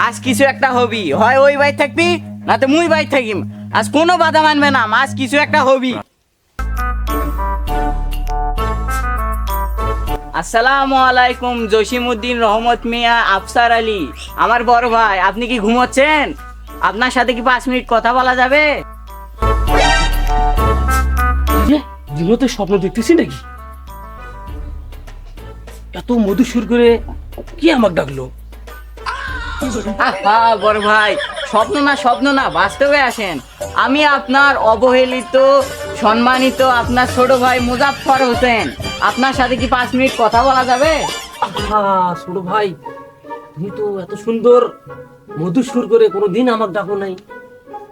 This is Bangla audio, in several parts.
আজ কিছু একটা হবি, হয় ওই বাই থাকবি না তো মুই বাই থাকিম। আজ কোনো বাধা মানবে না, আজ কিছু একটা হবি। আসসালামু আলাইকুম, জসিমউদ্দিন, রহমত মিয়া, আফসার আলী, আমার বড় ভাই। আপনি কি ঘুমোচ্ছেন? আপনার সাথে কি 5 মিনিট কথা বলা যাবে? দিনতে স্বপ্ন দেখতেছি নাকি? এত মধু সুর করে কি আমাকে ডাকলো? বড় ভাই, স্বপ্ন না বাস্তবে আসেন। আমি আপনার অবহেলিত সম্মানিত আপনার ছোট ভাই মুজাফফর হোসেন। আপনার সাথে কি 5 মিনিট কথা বলা যাবে? ছোট ভাই, তুমি তো এত সুন্দর মধু সুর করে কোনোদিন আমাকে ডাকো নাই।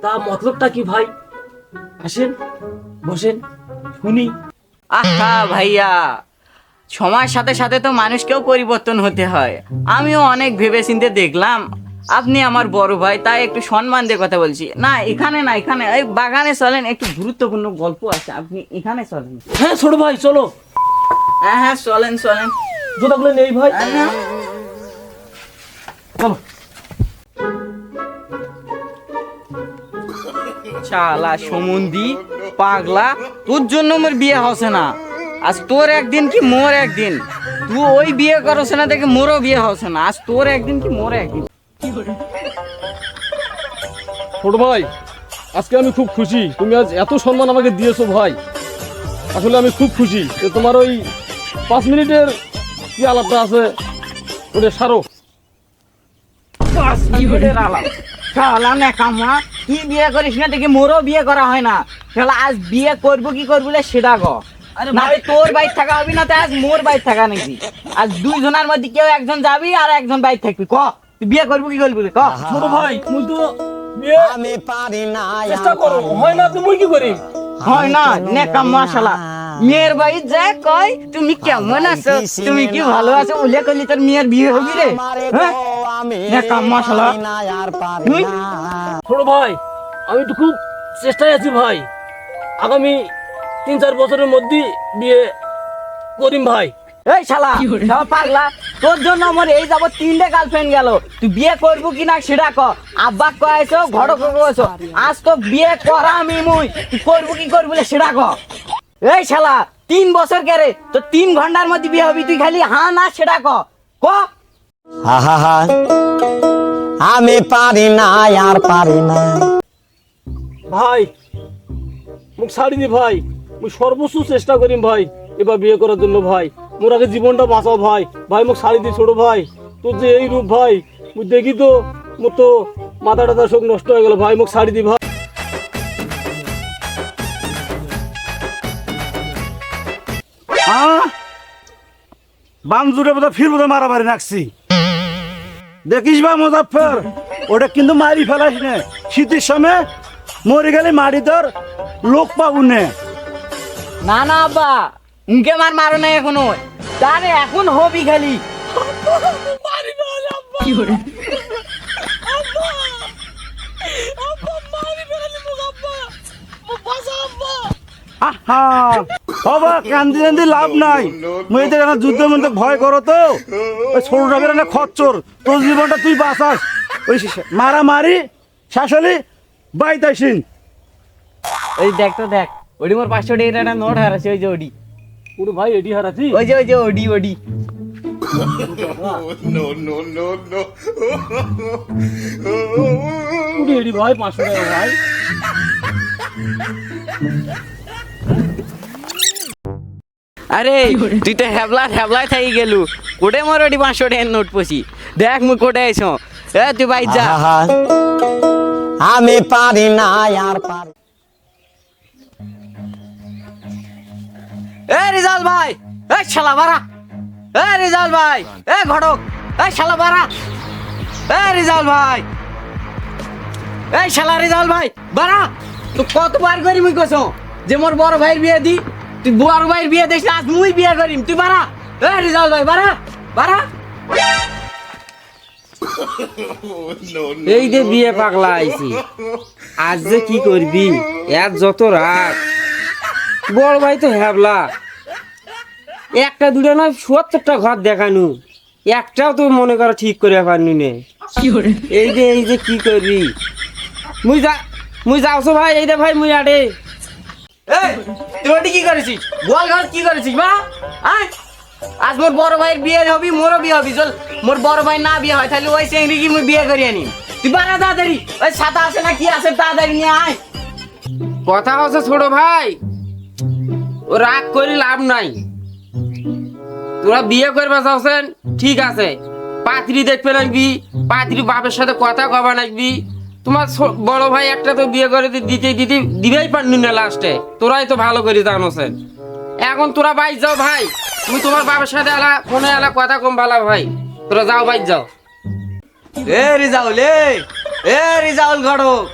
তা মতলবটা কি ভাই? আসেন, বসেন, শুনি। ভাইয়া, সময়ের সাথে সাথে তো মানুষকেও পরিবর্তন হতে হয়। আমিও অনেক ভেবেচিন্তে দেখলাম আপনি আমার বড় ভাই, তাই একটু সম্মান দিয়ে কথা বলছি। না এখানে না, এখানে এই বাগানে চলেন, একটু গুরুত্বপূর্ণ গল্প আছে, আপনি এখানে চলেন। হ্যাঁ ছোট ভাই, চলো। হ্যাঁ চলেন। জুতাগুলো নেই ভাই, চলো। শালা সমুন্দি পাগলা, তোর জন্য মোর বিয়ে হচ্ছে না। আজ তোর একদিন কি মোর একদিন। তুই ওই বিয়ে করছ না দেখে মোরও বিয়ে হচ্ছে না। আজ তোর একদিন কি মোর একদিন। ছোট ভাই, আজকে আমি খুব খুশি, তুমি আজ এত সম্মান আমাকে দিয়েছো ভাই। আসলে আমি খুব খুশি যে তোমার ওই 5 মিনিটের কি আলাপটা আছে ওটা সারো। 5 মিনিটের আলাপ? শালা নেকামা, তুই বিয়ে করিস না দেখে মোরও বিয়ে করা হয় না। শালা আজ বিয়ে করবো কি করবো সেটা গ। না তোর বাইর থাকা হবি না, আজ মোর বাইর থাকা নাকি? আজ 2 জনের মধ্যে কেউ একজন যাবি আর একজন বাইর থাকবি। ক তুই বিয়ে করবো কি করবি ক? ছোট ভাই, তুমি তো আমি পারি না, চেষ্টা করো, হয় না তুমি কি করি? হয় না নেকামা শালা। মেয়ের বাড়ি যায় কয় তুমি কেমন আছো, তুমি কি ভালো আছো, উল্লেখ করলি তোর মেয়ের বিয়ে হবি রে? নেকামা শালা। ছোট ভাই, আমি তো খুব চেষ্টায় আছি ভাই। আগামী 3-4 বছরের মধ্যে বিয়ে করিম ভাই। এই শালা পাগলা, তোর জন্য আমার এই যাবত 3টে গার্লফ্রেন্ড গেল। তুই বিয়ে করবো কিনা সেটা ক। আব্বা কয়েছো, ঘর কয়েছো, আজ তো বিয়ে করা আমি মুই। তুই করবো কি করবি সেটা ক। এই শালা 3 বছর কেরে তো 3 ঘন্টার মধ্যে বিয়ে হবি, তুই খালি হ্যাঁ না সেটা ক। আমি পারি না, আর পারি না ভাই। মুখ ছাড়ি দি ভাই, মুই সর্বোচ্চ চেষ্টা করিম ভাই এবার বিয়ে করার জন্য ভাই। মোর আগে জীবনটা বাঁচাও ভাই। ভাই মুখ ছাড়ি দি ছোট ভাই, তোর যে এই রূপ ভাই, মুই দেখি তো মোর তো মাথা টাথা সব নষ্ট হয়ে গেল ভাই। মুখ ছাড়ি দি ভাই। বাম জুড়ে বোধ ফির বোধ মারামারি নাকছি। দেখিস বা মুজাফফর, ওটা কিন্তু মারি ফেলাস নে। শীতের সময় মরে গেলে মারি তোর লোক পাবো নে। না আব্বা, উনকে মারো না এখনো, তারে এখন হবি খালি। বাবা কান্দি কান্দি লাভ নাই। মেয়েদের যুদ্ধ মধ্যে ভয় করো তো, ওই ছোট টাকের না খচ্চর। তোর জীবনটা তুই বাঁচাস, ওই মারামারি শাসলি বাইতাইসিন। ওই দেখ তো দেখ, ওডি মোর 500 টাকার একটা নোট হারাছে। ওই যে ওডি, ওরে ভাই এডি হারাছি। ওই যে ওডি। ওরে এডি ভাই 500 টাকা ভাই। আরে তুই তো হেবলা থাকি গেলু। কোটে মোর ওডি 500 টাকার নোট পছি। দেখ মুই কোটে আইছো। এ তুই ভাই যা। আমি পারি না, আর পারি। এ রিজাল ভাই, এ শালা বাড়া, এ রিজাল ভাই, এ ঘটক, এ শালা বাড়া, এ রিজাল ভাই, এ শালা রিজাল ভাই বাড়া। তুই কতবার করি মুই কইছো যে মোর বড় ভাইয়ের বিয়ে দি, তুই বড় ভাইয়ের বিয়ে দেখ, আজ মুই বিয়ে করিম, তুই বাড়া। এ রিজাল ভাই বাড়া। এই যে বিয়ে পাগলা আইছি, আজ যে কি করবি, এর যত রাগ। বড় ভাই তো হ্যাবলা, একটা দুটো নয় ৭০টা ঘর দেখানু, একটাও তো মনে করো ঠিক করে পারনি নে এই যে কি করবি মুই যাওছো ভাই এই দে ভাই মুই আডে এই তুই ওটি কি করেছিস গোয়াল ঘর কি করেছিস বা আয় আজ মোর বড় ভাইয়ের বিয়ে হবি মোরও বিয়ে হবি চল মোর বড় ভাই না বিয়ে হয় তাহলে ওই চেংড়ি কি মুই বিয়ে করি আনি তুই বাড়া তাড়াতাড়ি ওই ছাতা আছে না কি আছে তাড়াতাড়ি নিয়ে আয় কথা হচ্ছে ছোট ভাই ও রাগ করে লাভ নাই তোরা বিয়ে করবে চাচ্ছেন ঠিক আছে পাত্রী দেখবে নাকবি পাত্রী বাপের সাথে কথা কবা নাকবি তোমার বড় ভাই একটা তো বিয়ে করে দিবেই পারনি না লাস্টে তোরাই তো ভালো করে জানোছেন এখন তোরা বাইর যাও ভাই তুমি তোমার বাপের সাথে ফোনে কথা কম ভালো ভাই তোরা যাও বাইর যাও এ রিজাউল এ রিজাউল ঘটক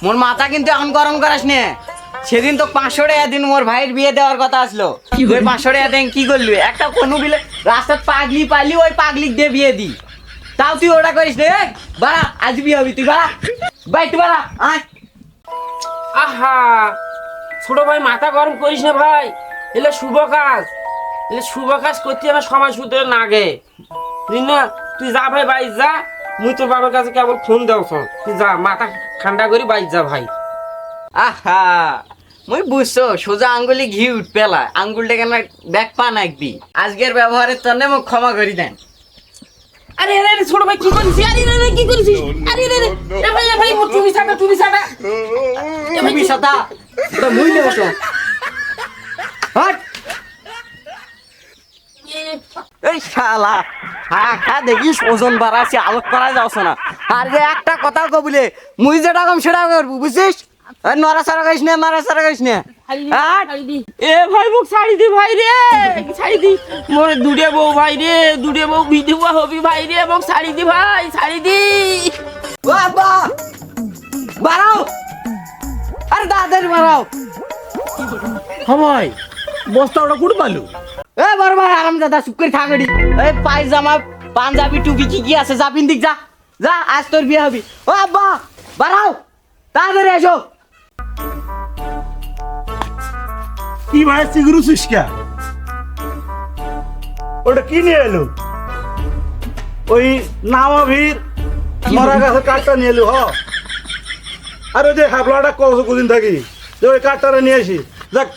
মোর মাথা কিন্তু এখন গরম করাস নে সেদিন তো 500 টাকা দিন মোর ভাইয়ের বিয়ে দেওয়ার কথা আসলো ওই 500 টাকা দেন কি করলি একটা কোনো বিলে রাস্তায় পাগলি পাইলি ওই পাগলিক দিয়ে বিয়ে দি তাও তুই ওটা করিস রে বাড়া আজ বিয়ে হবি তুই বাড়া বাইতে বাড়া আয় আহা ছোট ভাই মাথা গরম করিস না ভাই এলে শুভ কাজ করতে আমার সময় সূত্রে নাগে তুই না তুই যা ভাই বাইর যা মুই তোর বাবার কাছে কেবল ফোন দেও তুই যা মাথা ঠান্ডা করি বাইর যা ভাই আহা মুই বুঝছো সোজা আঙ্গুলি ঘি উঠ পেলা আঙ্গুলটা কেন দেখ পা নাকবি আজকের ব্যবহারের জন্য মুখ ক্ষমা করি দেন আরে আরে আরে ছোট ভাই কি করিস আরে আরে কি করিস আরে আরে এ ভাই মোর তুমি সাটা তুমি সাতা তো মুই নেব তো হট এই শালা খা দেখিস ওজন বাড়াছি আলোক করা যাওছ না আর যে একটা কথা কবলে মুই যেটা কম সেটা করবো বুঝছিস নড়াচড়া করিস না নড়াচড়া করিস না এ ভাই মুখ ছাড়ি দি ভাই রে ছাড়ি দি মোর দুড়ে বউ ভাই রে দুড়ে বউ বিধবা হবি ভাই রে মুখ ছাড়ি দি ভাই ছাড়ি দি বাবা বাড়াও আরে দাদার বাড়াও ভাই বস্তা ওটা কুড়ে পালু এ বড় ভাই আরাম দাদা চুপ করে থাকড়ি এই পায়জামা পাঞ্জাবি টুপি কি আছে যা পিন্দিক যা যা আজ তোর বিয়ে হবি ও আব্বা বাড়াও তাড়াতাড়ি এসো কি ভাই সিগুরু সুস্কা ওটা কি নিয়ে এলো ওই নামাভির মরা গাছের কাঠটা নিয়ে এলো আর ওই যে হাবলাটা কদিন থাকি যে ওই কাঠটা নিয়ে আসি যাক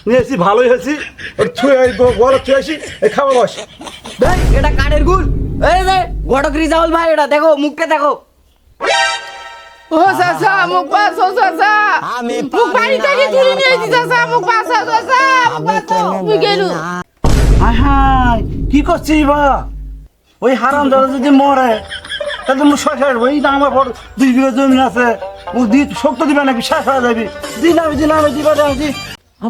নিয়ে আসি ভালোই হয়েছি ওর ছুঁয়ে বড় ছুঁয়ে আসি এই খাবো বস দেখ এটা কাঠের গুল এই রে ঘটক রিজাউল ভাই এটা দেখো মুখটা দেখো ও চাচা মুখ বাস ও চাচা আমি মুখ বাড়ি থেকে তুলে নিয়ে এসেছি চাচা মুখ বাস চাচা মুখ গেলু হায় হায় কি করছিস বা ওই হারাম দাদা যদি মরে তাহলে মুখ শেষ হয়ে ওই না আমার পর 2 বিঘা জমি আছে মুখ দিয়ে শক্ত দিবে নাকি শেষ হয়ে যাবি দিলাম দিবা দেখি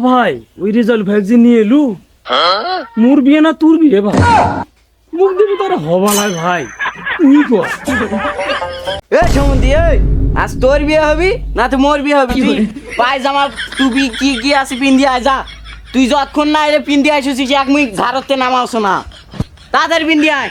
ভাই ওই রেজাল্ট ভ্যাকসিন নিয়ে এলু মোর বিয়ে না তোর বিয়ে ভাই মুখ দিবি তোর হবা নাই ভাই তুই কর এ সমন্তি এই আজ তোর বিয়ে হবি না তো মোর বিয়ে হবি তুই পায়জামা টুপি কি আছে পিন্দি আয় যা তুই যতক্ষণ না এলে পিন্দি আসিস এক মুই ঘাড়তে নামাওছ না তাদের পিন্দি আয়